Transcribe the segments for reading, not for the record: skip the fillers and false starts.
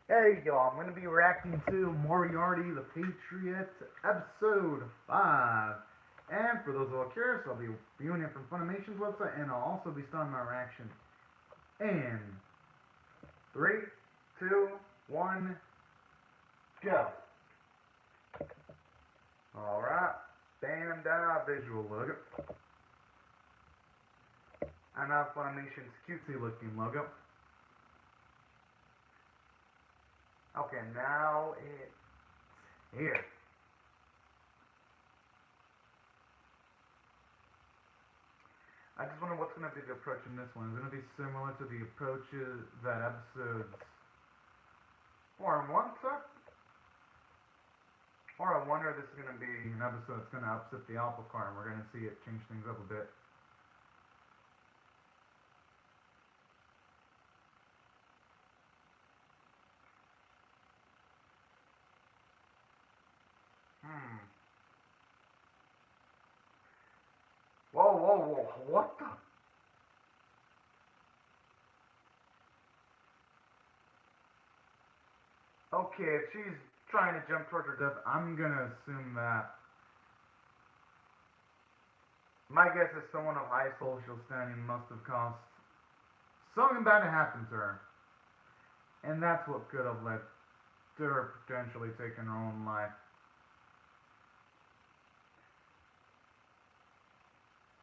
Hey y'all, I'm going to be reacting to Moriarty the Patriot, episode 5. And for those who are curious, I'll be viewing it from Funimation's website, and I'll also be starting my reaction in 3, 2, 1, go. Alright, bam, visual logo. And now Funimation's cutesy looking logo. Okay, now it's here. I just wonder what's going to be the approach in this one. Is it going to be similar to the approaches that episodes 4 and 1 took? Or I wonder if this is going to be an episode that's going to upset the apple cart and we're going to see it change things up a bit. Whoa, whoa, whoa, what the? Okay, if she's trying to jump towards her death, I'm gonna assume that. My guess is someone of high social standing must have caused something bad to happen to her. And that's what could have led to her potentially taking her own life.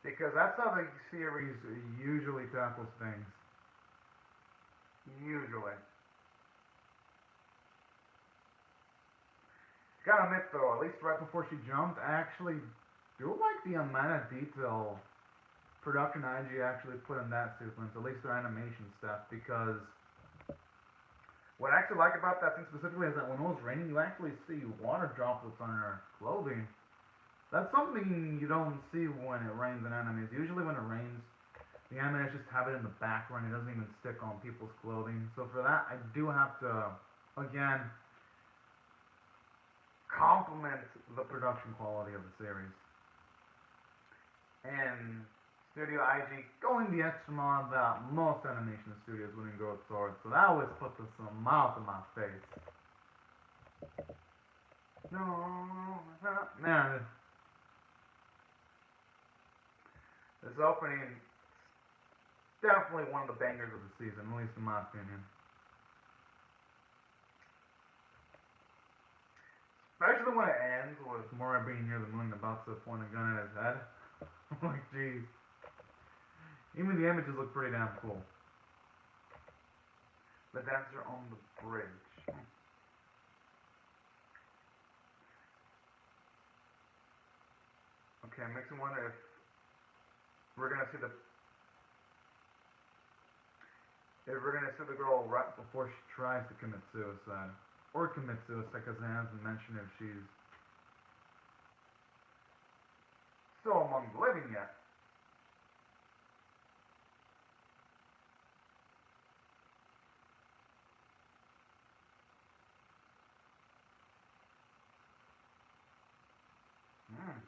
Because that's how the series usually tackles things. Usually. Gotta admit though, at least right before she jumped, I actually do like the amount of detail production IG actually put in that sequence, at least their animation stuff, because what I actually like about that scene specifically is that when it was raining, you actually see water droplets on her clothing. That's something you don't see when it rains in animes. Usually when it rains, the animators just have it in the background. It doesn't even stick on people's clothing. So for that, I do have to, again, compliment the production quality of the series. And Studio IG going the extra mile that most animation studios wouldn't go towards. So that always puts a smile to my face. No, man, this opening is definitely one of the bangers of the season, at least in my opinion. Especially when it ends with Mora being near the moon and about to point a gun at his head. Like, jeez. Even the images look pretty damn cool. The dancer on the bridge. Okay, it makes me wonder if we're gonna see the girl right before she tries to commit suicide. Or commit suicide, because it hasn't mentioned if she's still among the living yet. Hmm.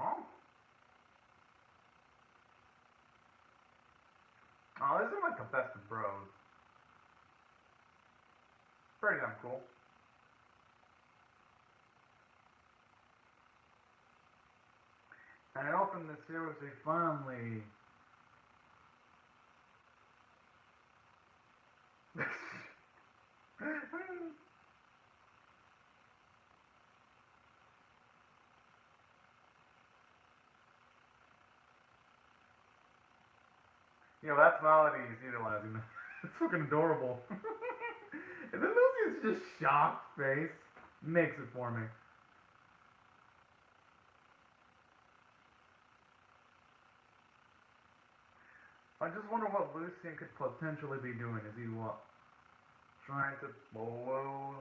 Huh? Oh, this is like the best of bros. Pretty damn cool. And I opened the series, they finally. That's Melody he's utilizing. It's fucking adorable. And then Lucy's just shocked face makes it for me. I just wonder what Lucian could potentially be doing. Is he what? Trying to blow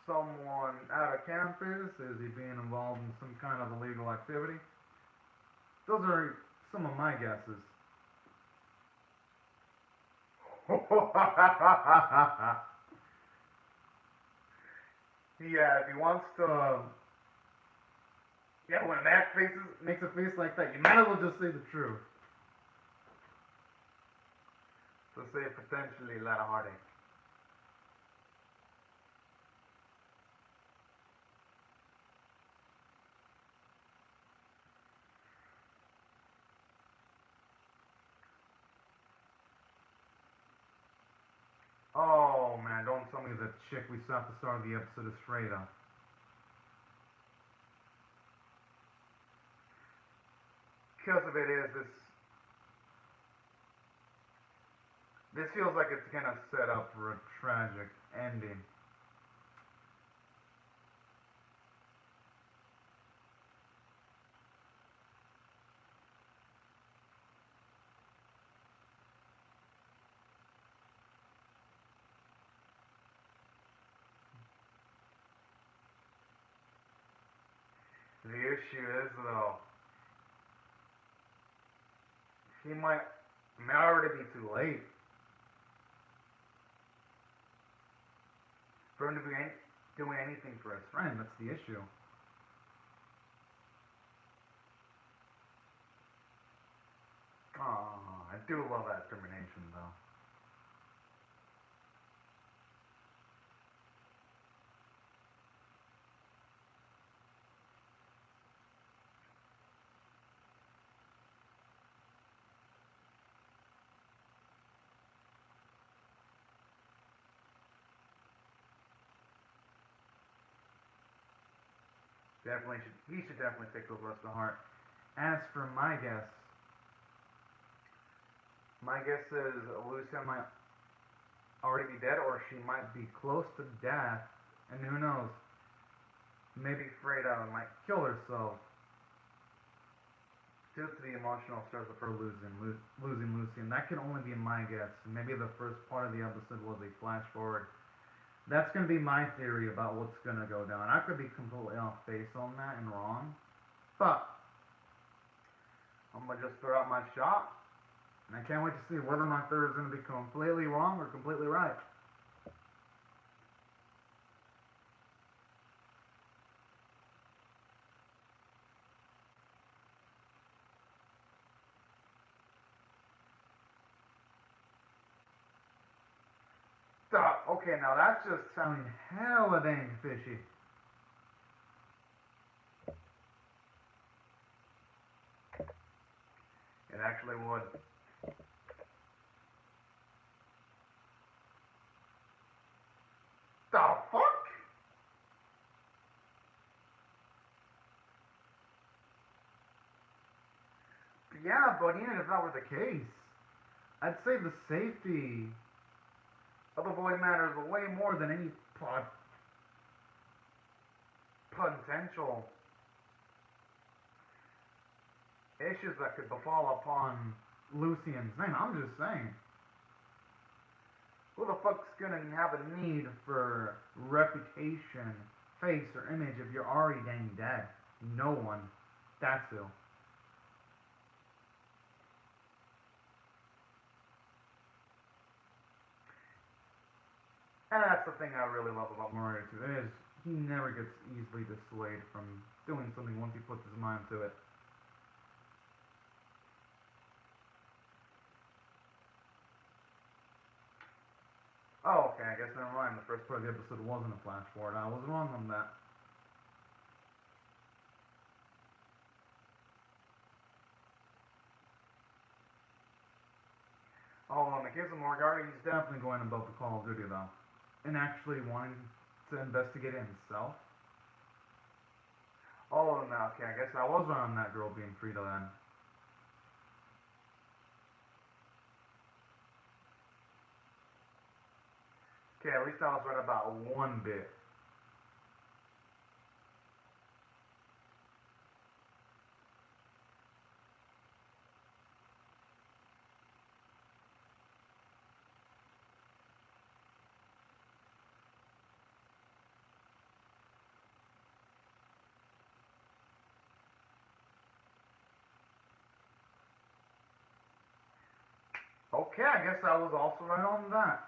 someone out of campus? Is he being involved in some kind of illegal activity? Those are some of my guesses. Yeah, if he wants to, yeah, when an act makes a face like that, you might as well just say the truth. So say potentially a lot of heartache. Oh man, don't tell me the chick we saw at the start of the episode is Freda. Because of it is this feels like it's gonna set up for a tragic ending. The issue is though, he might already be too late for him to be doing anything for his friend. That's the issue. Oh, I do love that termination though. He should definitely take those words to heart. As for my guess is Lucia might already be dead, or she might be close to death, and who knows, maybe Freda might kill herself due to the emotional stress of her losing Lucy, and that can only be my guess. Maybe the first part of the episode was a flash forward. That's going to be my theory about what's going to go down. I could be completely off base on that and wrong, but I'm going to just throw out my shot, and I can't wait to see whether my theory is going to be completely wrong or completely right. Okay, now that's just sounding hella dang fishy. It actually would. The fuck? Yeah, but even if that were the case, I'd say the safety of the boy matters way more than any potential issues that could befall upon Lucian's name. I'm just saying. Who the fuck's gonna have a need for reputation, face, or image if you're already dang dead? No one. That's who. And that's the thing I really love about Moriarty too. Is he never gets easily dissuaded from doing something once he puts his mind to it. Oh, okay, I guess never mind. The first part of the episode wasn't a flash forward. I was wrong on that. Oh, in the case of Moriarty, he's definitely going about the Call of Duty though, and actually wanting to investigate it himself. Oh, no, okay, I guess I was wrong on that girl being Freda then. Okay, at least I was right about one bit. Okay, I guess I was also right on that.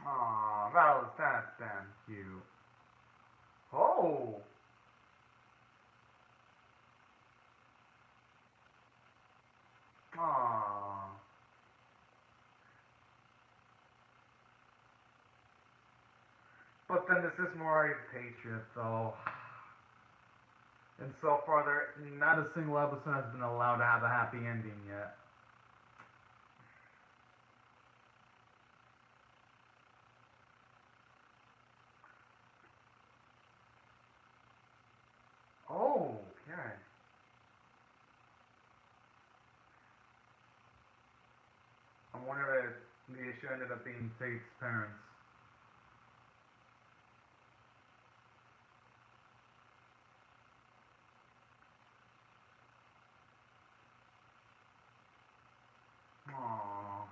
Aw, that's damn cute. Oh! Aw. But then this is Moriarty the Patriot, though. And so far, not a single episode has been allowed to have a happy ending yet. Oh, okay. I wonder if the issue ended up being Faith's parents. Aww.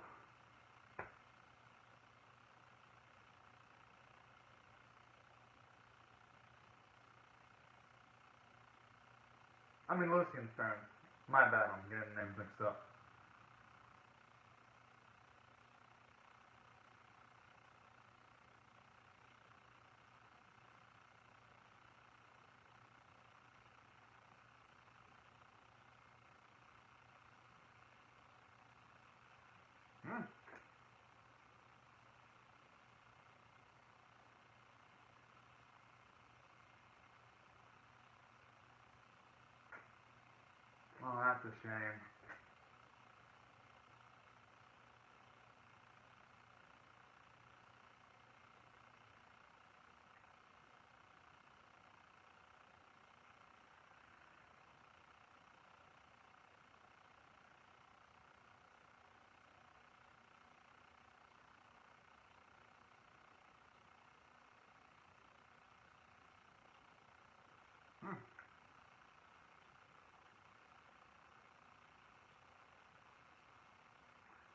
I mean, Lucian's parents. My bad, I'm getting names mixed up. Hmm. Oh, that's a shame. Hmm.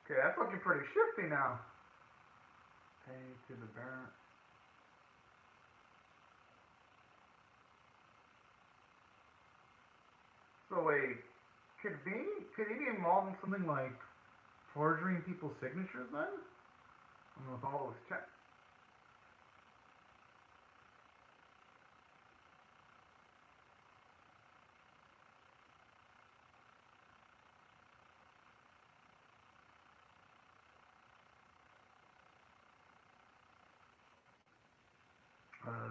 Okay, that's looking pretty shifty now. Pay to the Baron. So wait, could he be involved in something like forging people's signatures then? I mean, with all those checks.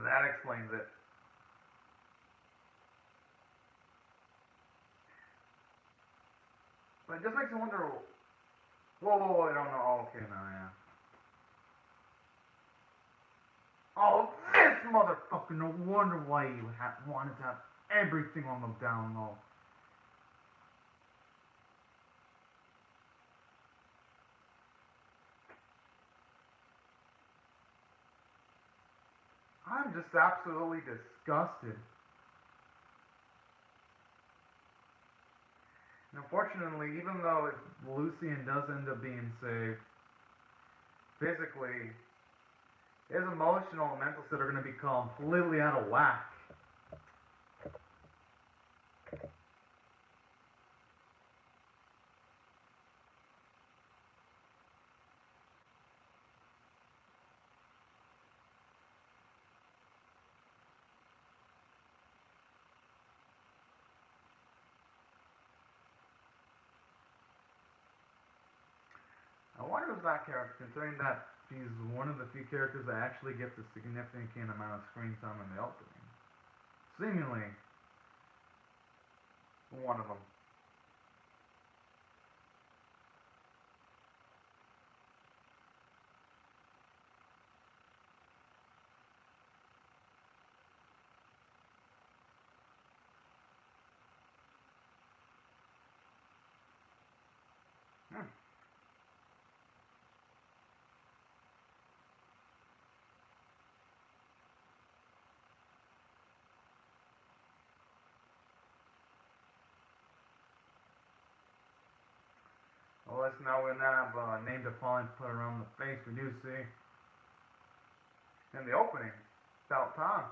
That explains it. But it just makes me wonder. Whoa, I don't know. Oh, okay, no, yeah. Oh, this motherfucker! No wonder why you wanted to have everything on the down low. I'm just absolutely disgusted. And unfortunately, even though Lucian does end up being saved, physically, his emotional and mental state are going to be completely out of whack. I wonder if that character, considering that he's one of the few characters that actually gets a significant amount of screen time in the opening. Seemingly, one of them. Hmm. Well, let's now we're gonna have a name to finally put around the face. We do see in the opening, about time.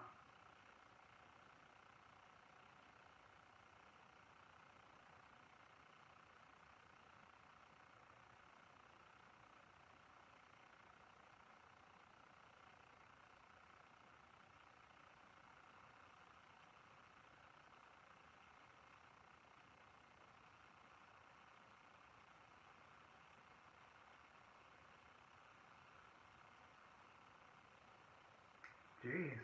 Jeez.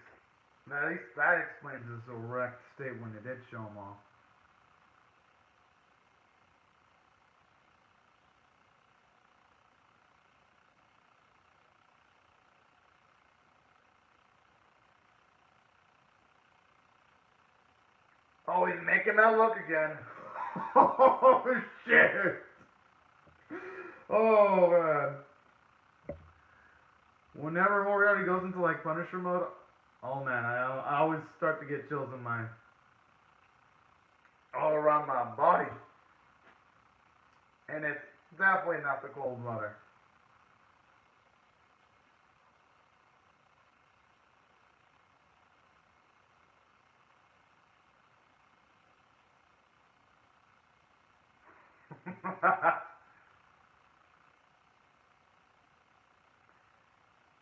At least that explains his erect state when they did show him off. Oh, he's making that look again. Oh, shit. Oh, man. Whenever Moriarty goes into, like, Punisher mode, oh, man, I always start to get chills in my... all around my body. And it's definitely not the cold weather.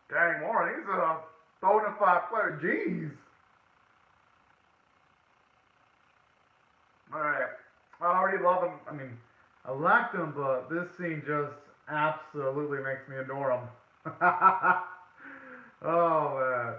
Dang, Warren, he's a bona fide player. Jeez. Alright. I already love him. I mean, I liked him, but this scene just absolutely makes me adore him. Oh, man.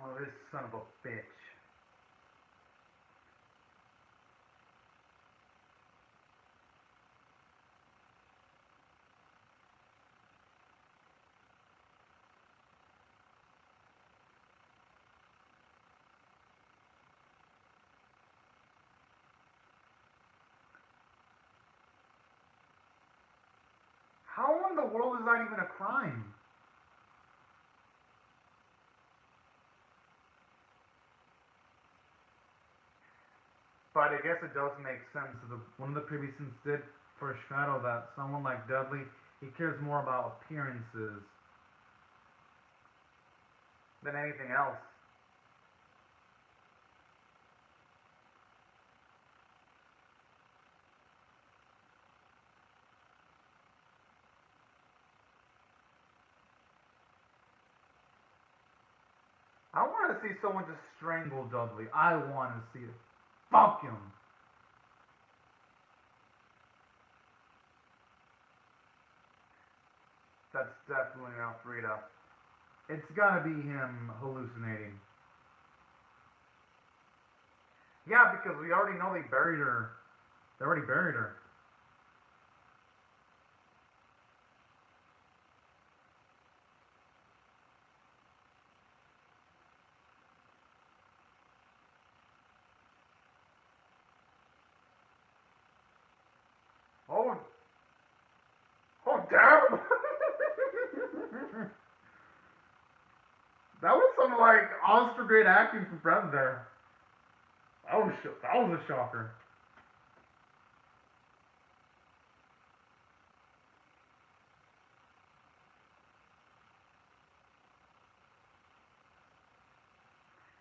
Oh, this son of a bitch. How in the world is that even a crime? But I guess it does make sense. One of the previous scenes did foreshadow that someone like Dudley, he cares more about appearances than anything else. I want to see someone just strangle Dudley. I want to see it. Fuck him. That's definitely not Frida. It's gotta be him hallucinating. Yeah, because we already know they buried her. They already buried her. Oh, oh damn! That was some like Oscar grade acting from Fred there. That was a shocker.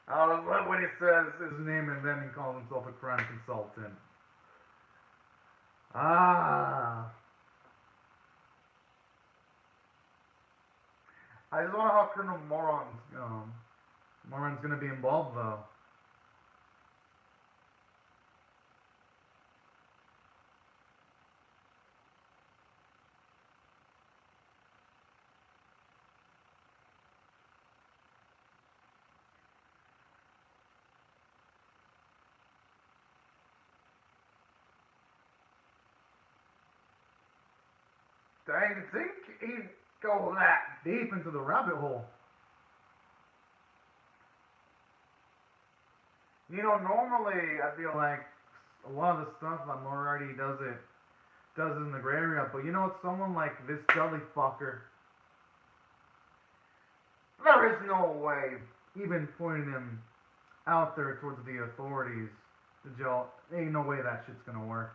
I love when he says his name and then he calls himself a crime consultant. Ah. I just don't know how Colonel Moron's gonna be involved though. I didn't think he'd go that deep into the rabbit hole. You know, normally I feel like a lot of the stuff that Moriarty does in the gray area, but you know what? Someone like this Dudley fucker, there is no way even pointing him out there towards the authorities to jail. Ain't no way that shit's gonna work.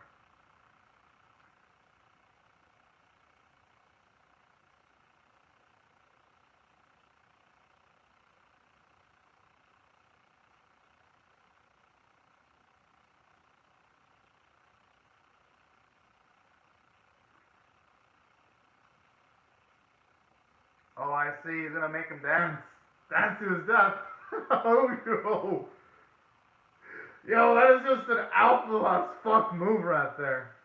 I see. He's gonna make him dance. Dance to his death. Oh, yo. Yo, that is just an alpha as fuck move right there.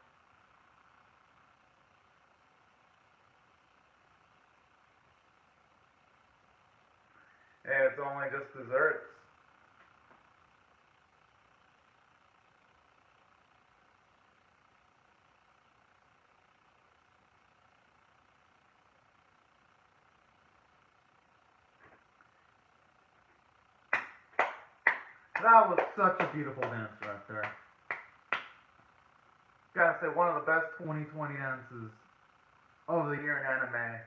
Hey, it's only just desserts. That was such a beautiful dance right there. Gotta say, one of the best 2020 dances of the year in anime.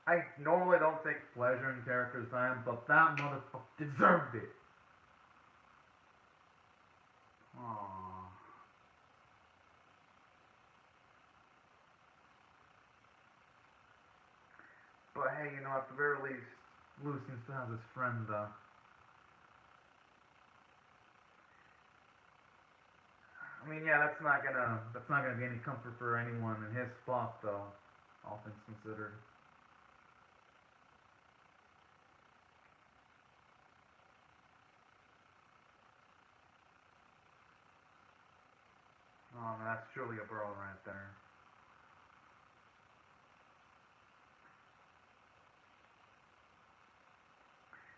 I normally don't take pleasure in characters' time, but that motherfucker deserved it. Aww. But hey, you know, at the very least, Lucian still has his friend, though. I mean, yeah, that's not gonna be any comfort for anyone in his spot, though, all things considered. Oh, man, that's truly a bro right there.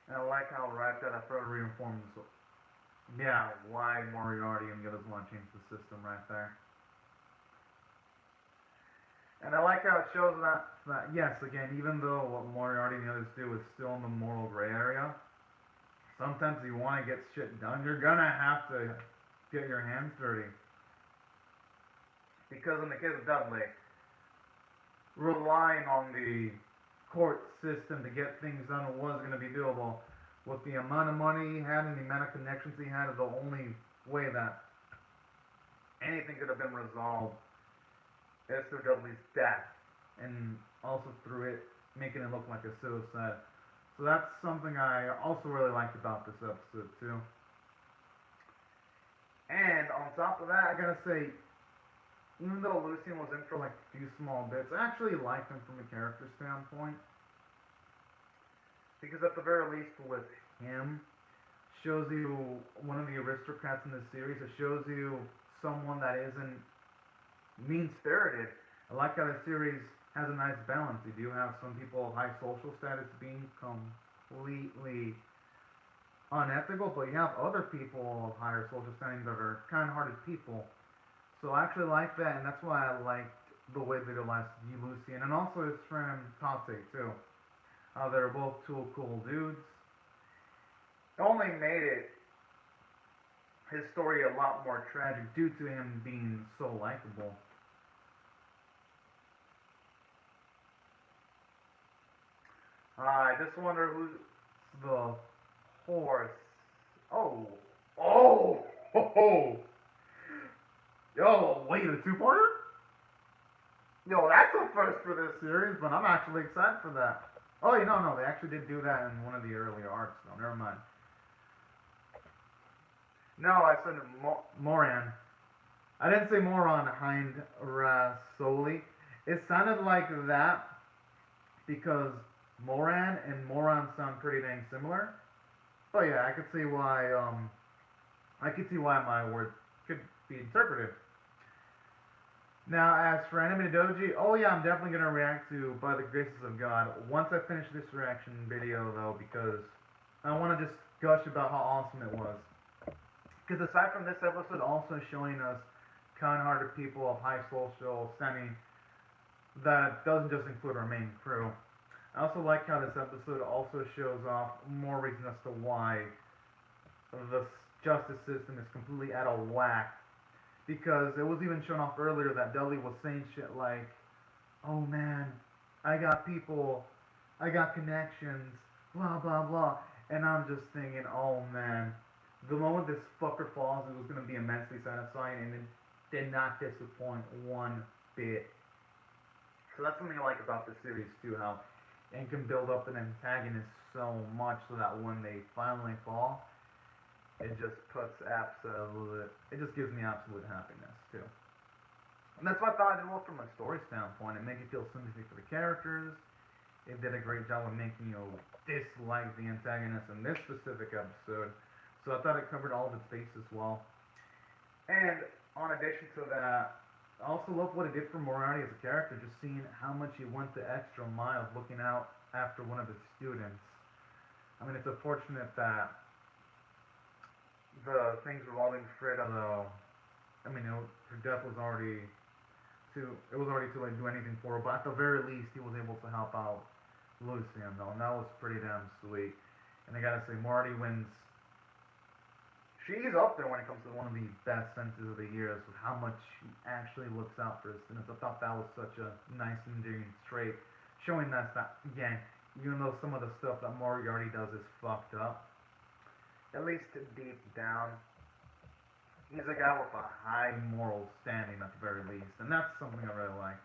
And I like how right there that further reinforms, yeah, why Moriarty and the others want to change the system right there. And I like how it shows that yes, again, even though what Moriarty and the others do is still in the moral gray area, sometimes you want to get shit done, you're gonna have to get your hands dirty. Because in the case of Dudley, relying on the court system to get things done was going to be doable. With the amount of money he had and the amount of connections he had, the only way that anything could have been resolved is through Dudley's death. And also through it making it look like a suicide. So that's something I also really liked about this episode too. And on top of that, I gotta say, even though Lucian was in for like a few small bits, I actually liked him from a character standpoint. Because at the very least with him, shows you one of the aristocrats in this series. It shows you someone that isn't mean-spirited. I like how the series has a nice balance. You do have some people of high social status being completely unethical, but you have other people of higher social standing that are kind-hearted people. So I actually like that, and that's why I liked the way they utilized Lucian, and also his friend Tate too. They're both two cool dudes. It only made his story a lot more tragic due to him being so likable. I just wonder who's the horse. Oh, oh, ho, ho. Yo, wait, a two-parter? Yo, that's a first for this series, but I'm actually excited for that. Oh, no, they actually did do that in one of the earlier arcs, though. Never mind. No, I said Moran. I didn't say Moron Hind solely. It sounded like that because Moran and Moron sound pretty dang similar. But yeah, I could see why my word could be interpreted. Now, as for Anime Doji, oh yeah, I'm definitely going to react to By the Graces of God once I finish this reaction video, though, because I want to just gush about how awesome it was. Because aside from this episode also showing us kind-hearted people of high social standing, that doesn't just include our main crew. I also like how this episode also shows off more reasons as to why the justice system is completely out of whack. Because it was even shown off earlier that Dudley was saying shit like, oh man, I got people, I got connections, blah blah blah. And I'm just thinking, oh man, the moment this fucker falls, it was going to be immensely satisfying, and it did not disappoint one bit. So that's something I like about this series too, how it can build up an antagonist so much so that when they finally fall, it just puts it just gives me absolute happiness too. And that's what I thought it did well from a story standpoint. It made you feel sympathy for the characters. It did a great job of making you dislike the antagonist in this specific episode. So I thought it covered all of its bases well. And on addition to that, I also love what it did for Moriarty as a character, just seeing how much he went the extra mile looking out after one of his students. I mean, it's unfortunate that the things revolving Frida, though, I mean, her death was already it was already too late to do anything for her, but at the very least, he was able to help out Lucian, though, and that was pretty damn sweet. And I gotta say, Marty wins. She's up there when it comes to one of the best sentences of the years, with how much she actually looks out for her students. I thought that was such a nice and endearing trait, showing that, again, even though some of the stuff that Moriarty does is fucked up, at least deep down, he's a guy with a high moral standing at the very least, and that's something I really like.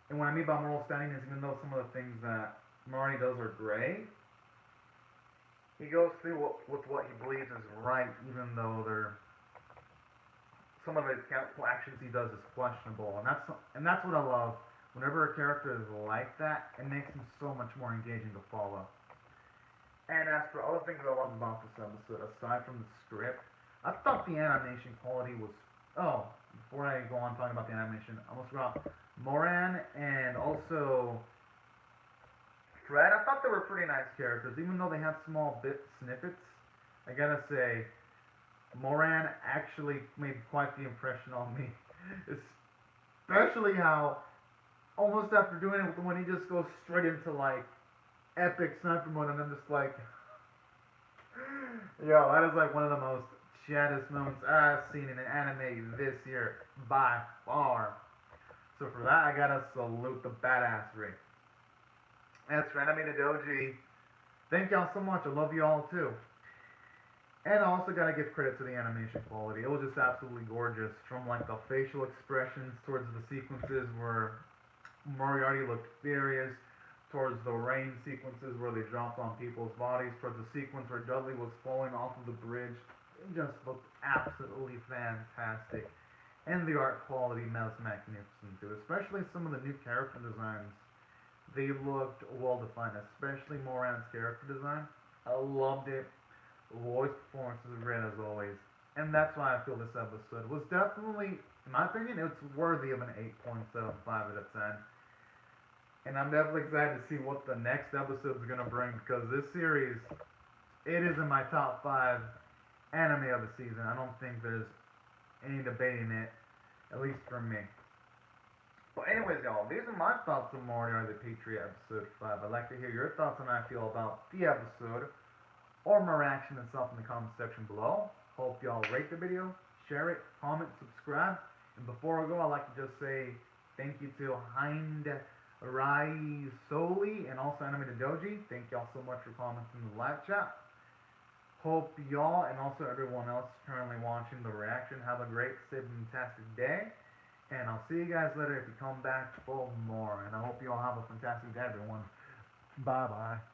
And what I mean by moral standing is, even though some of the things that Moriarty does are gray, he goes through with what he believes is right, even though some of his actions he does is questionable, and that's what I love. Whenever a character is like that, it makes him so much more engaging to follow. And as for other things I love about this episode, aside from the script, I thought the animation quality was. Oh, before I go on talking about the animation, I almost forgot Moran and also Fred. I thought they were pretty nice characters, even though they had small snippets. I gotta say, Moran actually made quite the impression on me. Especially how, almost after doing it, when he just goes straight into like epic sniper mode, and I'm just like, yo, that is like one of the most chattest moments I've seen in an anime this year, by far. So for that, I gotta salute the badassery. That's for Anime the Doji. Thank y'all so much. I love you all too. And I also gotta give credit to the animation quality. It was just absolutely gorgeous. From like the facial expressions towards the sequences where Moriarty looked furious, towards the rain sequences where they dropped on people's bodies, towards the sequence where Dudley was falling off of the bridge. It just looked absolutely fantastic. And the art quality was magnificent too, especially some of the new character designs. They looked well defined, especially Moran's character design. I loved it. Roy's performance was great as always. And that's why I feel this episode was definitely, in my opinion, it's worthy of an 8.75 out of 10. And I'm definitely excited to see what the next episode is going to bring, because this series, it is in my top 5 anime of the season. I don't think there's any debating it, at least for me. But anyways, y'all, these are my thoughts on Moriarty the Patriot episode 5. I'd like to hear your thoughts on how I feel about the episode, or my reaction itself in the comment section below. Hope y'all rate the video, share it, comment, subscribe. And before I go, I'd like to just say thank you to Hind Rai Soli and also Anime the Doji. Thank y'all so much for commenting in the live chat. Hope y'all and also everyone else currently watching the reaction have a great, safe, fantastic day. And I'll see you guys later if you come back for more. And I hope you all have a fantastic day, everyone. Bye-bye.